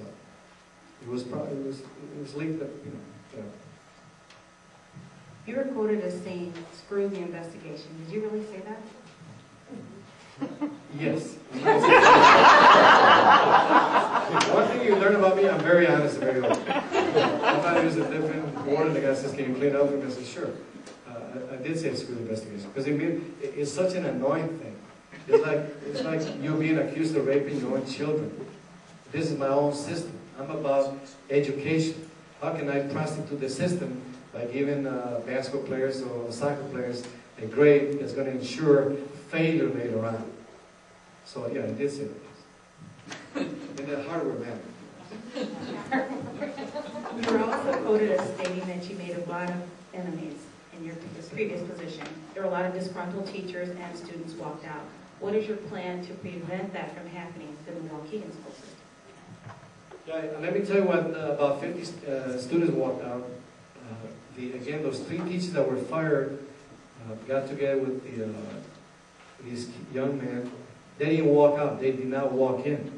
So it was leaked, You were quoted as saying, "Screw the investigation." Did you really say that? Yes. One thing you learn about me, I'm very honest and very open. I might use a different word, and the guy says, "Can you clean up?" And I said, "Sure." I did say screw the investigation because it's such an annoying thing. It's like you being accused of raping your own children. This is my own system. I'm about education. How can I prostitute the system by giving basketball players or soccer players a grade that's going to ensure failure later on? So yeah, I did say that. In the hardware manner. You were also quoted as stating that you made a lot of enemies in your previous position. There were a lot of disgruntled teachers and students walked out. What is your plan to prevent that from happening within the Waukegan school system? Yeah, let me tell you what, about 50 students walked out. Again, those 3 teachers that were fired got together with these young men. They didn't walk out, they did not walk in.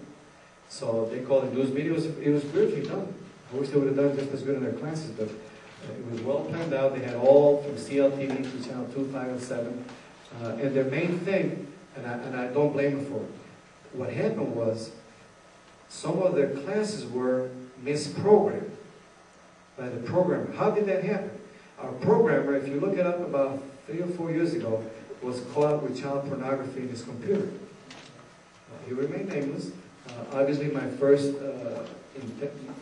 So they called a news meeting. It was beautifully done. I wish they would have done just as good in their classes, but it was well planned out. They had all from CLTV to Channel 2, 5, and 7. And their main thing, and I don't blame them for it, what happened was some of their classes were misprogrammed by the programmer. How did that happen? Our programmer, if you look it up about 3 or 4 years ago, was caught with child pornography in his computer. He remained nameless. Obviously, my first,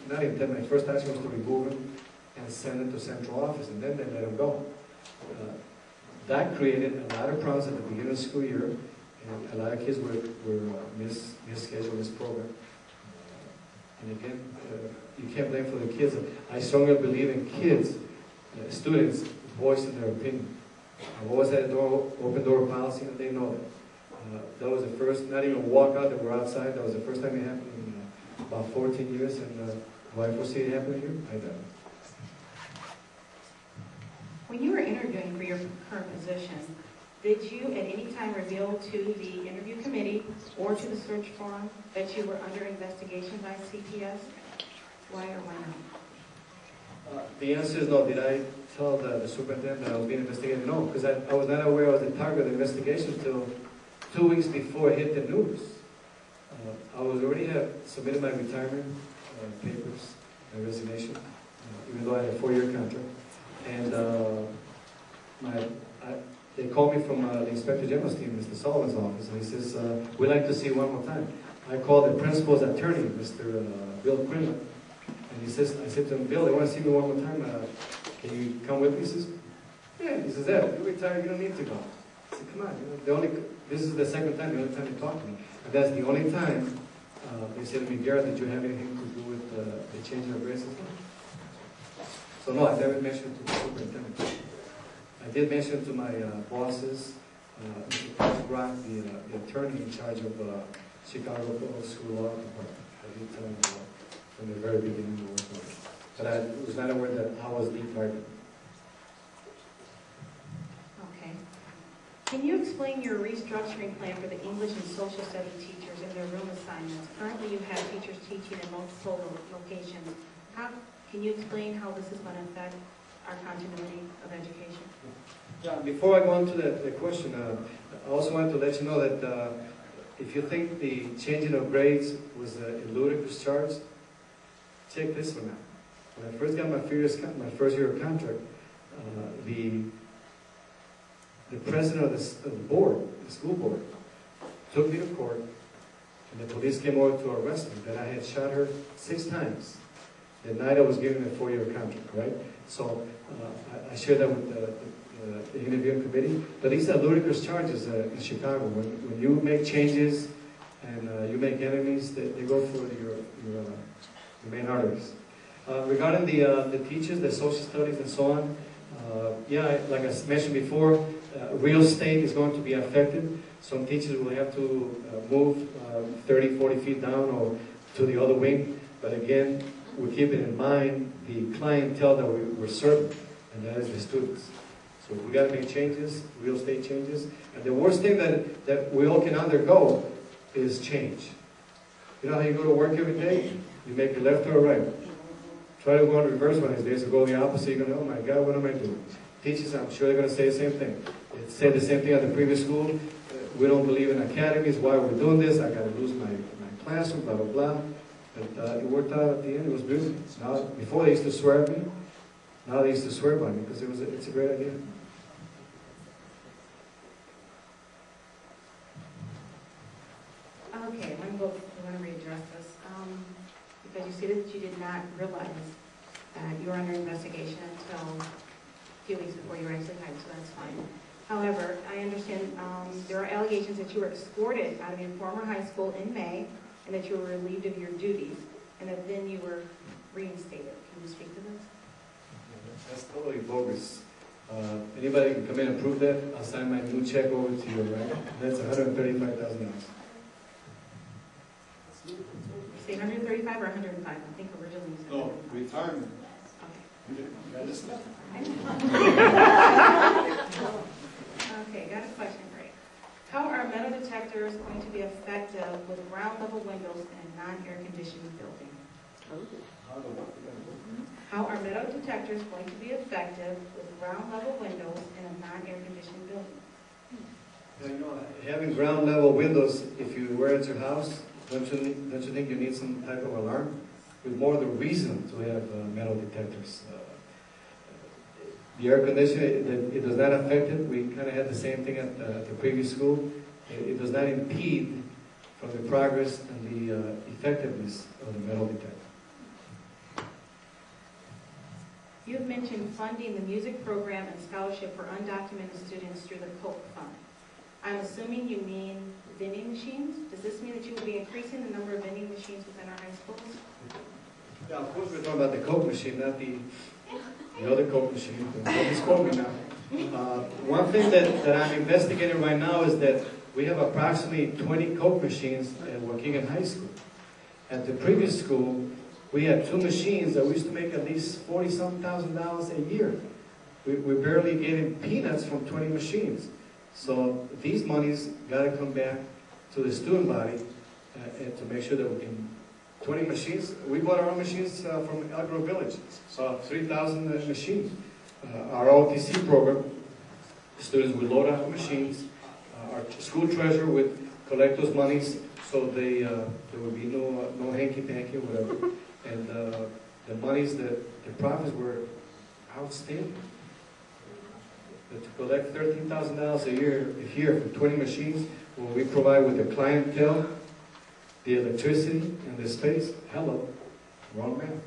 my first action was to remove him and send him to central office, and then they let him go. That created a lot of problems at the beginning of the school year, and a lot of kids were misscheduled this program. And again, you can't blame for the kids. I strongly believe in kids, students voicing their opinion. I've always had an open door policy, and they know that. That was the first, not even a walkout, that we're outside. That was the first time it happened in about 14 years, and do I foresee it happening here? I don't. When you were interviewing for your current position, did you at any time reveal to the interview committee or to the search forum that you were under investigation by CPS? Why or why not? The answer is no. Did I tell the superintendent that I was being investigated? No, because I was not aware I was the target of the investigation until 2 weeks before it hit the news. I was already had submitted my retirement papers, my resignation, even though I had a 4-year contract. And they called me from the Inspector General's team, Mr. Sullivan's office, and he says, "We'd like to see you one more time." I called the principal's attorney, Mr. Bill Quinlan, and I said to him, "Bill, they want to see me one more time. Can you come with me?" He says, "Yeah." He says, "Yeah, you're retired, you don't need to go." I said, "Come on, this is the second time, the only time they talked to me." And that's the only time they said to me, "Guerra, did you have anything to do with the changing of races?" So no, I never mentioned it to the superintendent. I did mention it to my bosses, Mr. Patrick Rock, the attorney in charge of Chicago School Law Department. I did tell him from the very beginning to work on it. But I was not aware that I was the target. Okay. Can you explain your restructuring plan for the English and Social Studies teachers and their room assignments? Currently you have teachers teaching in multiple locations. Can you explain how this is going to affect our continuity of education? Yeah, before I go on to the question, I also wanted to let you know that if you think the changing of grades was a ludicrous charge, check this one out. When I first got my first year of contract, the president of the board, the school board, took me to court, and the police came over to arrest me, that I had shot her 6 times the night I was given a 4-year contract, right? So I shared that with the interviewing committee. But these are ludicrous charges in Chicago. When you make changes and you make enemies, they go for your main arteries. Regarding the teachers, the social studies and so on, yeah, like I mentioned before, real estate is going to be affected. Some teachers will have to move 30, 40 feet down or to the other wing. But again, we keep it in mind the clientele that we're serving, and that is the students. So we got to make changes, real estate changes. And the worst thing that we all can undergo is change. You know how you go to work every day? You make a left or a right. Try to go in reverse one of these days, or go the opposite. You're going to, oh my God, what am I doing? Teachers, I'm sure they're going to say the same thing. They said the same thing at the previous school. We don't believe in academies. Why we're doing this? I got to lose my classroom, blah, blah, blah. But it worked out at the end. It was beautiful. Now, before they used to swear at me. Now they used to swear by me because it's a great idea. Okay, I'm going to readdress this. Because you stated that you did not realize that you were under investigation until a few weeks before you were actually hired, so that's fine. However, I understand there are allegations that you were escorted out of your former high school in May, and that you were relieved of your duties, and that then you were reinstated. Can you speak to this? That's totally bogus. Anybody can come in and prove that? I'll sign my new check over to you, right? That's $135,000. You say 135 or 105? I think originally you said No, retirement. Okay. I just left. Okay, got a question for you. How are metal detectors going to be effective with ground level windows in a non-air conditioned building? How are metal detectors going to be effective with ground level windows in a non-air conditioned building? Yeah, you know, having ground level windows, if you were at your house, don't you think you need some type of alarm? With more the reason to have metal detectors. The air conditioning, it does not affect it. We kind of had the same thing at the previous school. It does not impede from the progress and the effectiveness of the metal detector. You've mentioned funding the music program and scholarship for undocumented students through the COPE fund. I'm assuming you mean vending machines? Does this mean that you will be increasing the number of vending machines within our high schools? Yeah, of course we're talking about the Coke machine, not the other Coke machine. Don't quote me now. One thing that I'm investigating right now is that we have approximately 20 Coke machines at Waukegan High School. At the previous school, we had 2 machines that we used to make at least $40-some thousand a year. We're barely getting peanuts from 20 machines. So these monies got to come back to the student body and to make sure that we can. 20 machines. We bought our own machines from Elk Grove Village. 3,000 machines. Our OTC program, students would load up the machines. Our school treasurer would collect those monies, so there would be no hanky-panky or whatever. And the monies, the profits were outstanding. To collect $13,000 a year for 20 machines, when we provide with the clientele, the electricity, and the space, hello, wrong man.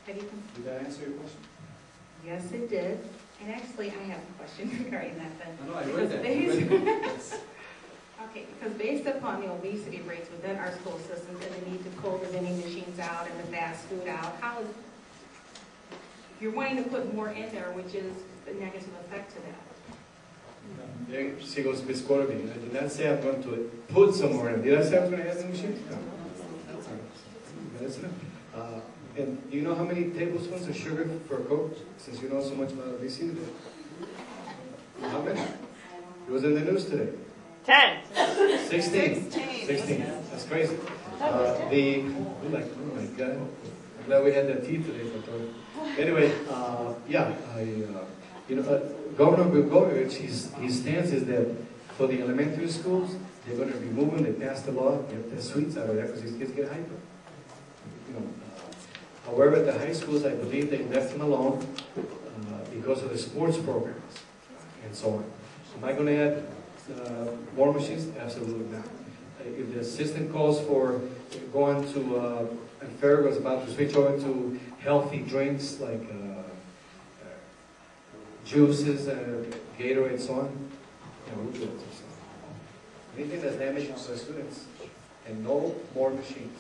Did Did I answer your question? Yes, it did. And actually, I have a question regarding that then. I know, I read that. Okay, because based upon the obesity rates within our school systems and the need to pull the vending machines out and the fast food out, how is, you're wanting to put more in there, which is the negative effect to that. There she goes misquoting me. I did not say I'm going to put some more in. Did I say I was going to add some machines? No. That's enough. And do you know how many tablespoons of sugar for a Coke? Since you know so much about obesity. How many? It was in the news today. 10. 16. 16. That's crazy. Oh my God. I'm glad we had that tea today. Anyway, Governor Bilgovich, his stance is that for the elementary schools, they're going to remove them. They passed the law, get the sweets out of there because these kids get hyper. However, at the high schools, I believe they left them alone because of the sports programs and so on. Am I going to add more machines? Absolutely not. If the assistant calls for going to, and Farragut is about to switch over to healthy drinks like juices, Gatorade, and so on, we'll do it. Anything that's damaging to the students, and no more machines.